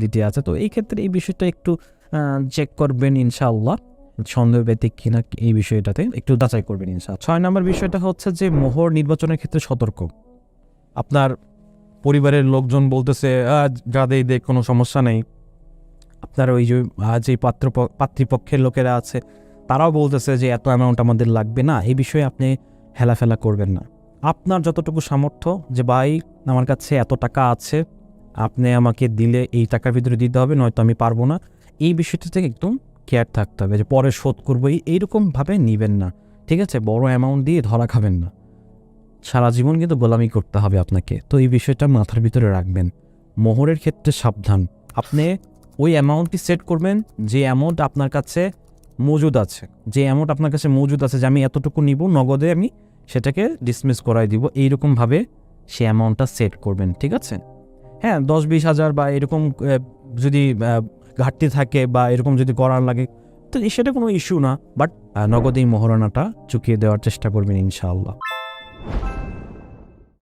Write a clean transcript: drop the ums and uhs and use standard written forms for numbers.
দিতে আছে। তো এই ক্ষেত্রে এই বিষয়টা একটু চেক করবেন ইনশাআল্লাহ, সন্দেহ ব্যতিক কিনা এই বিষয়টাতে একটু যাচাই করবেন ইনশাআল্লাহ। 6 নম্বর বিষয়টা হচ্ছে যে মোহর নির্বাচনের ক্ষেত্রে সতর্ক। আপনার পরিবারের লোকজন বলতেছে যা দেই দে, কোনো সমস্যা নেই। আপনার ওই যে পাত্রীপক্ষের লোকেরা আছে তারাও বলতেছে যে এত অ্যামাউন্ট আমাদের লাগবে না, এই বিষয়ে আপনি হেলাফেলা করবেন না। আপনার যতটুকু সামর্থ্য, যে ভাই আমার কাছে এত টাকা আছে, আপনি আমাকে দিলে এই টাকার ভিতরে দিতে হবে, নয়তো আমি পারবো না, এই বিষয়টা থেকে একদম কেয়ার থাকতে হবে, যে পরে শোধ করবো এইরকমভাবে নেবেন না, ঠিক আছে? বড় অ্যামাউন্ট দিয়ে ধরা খাবেন না, সারা জীবন কিন্তু গোলামি করতে হবে আপনাকে। তো এই বিষয়টা মাথার ভিতরে রাখবেন। মোহরের ক্ষেত্রে সাবধান। আপনি ওই অ্যামাউন্টটি সেট করবেন যে অ্যামাউন্ট আপনার কাছে মজুদ আছে, যে আমি এতটুকু নিব, নগদে আমি সেটাকে ডিসমিস করাই দিব, এইরকমভাবে সে অ্যামাউন্টটা সেট করবেন, ঠিক আছে? হ্যাঁ, 10-20 হাজার বা এরকম যদি ঘাটতি থাকে বা এরকম যদি করার লাগে, তো সেটা কোনো ইস্যু না, বাট নগদেই মহারণাটা চুকিয়ে দেওয়ার চেষ্টা করবেন ইনশাআল্লাহ।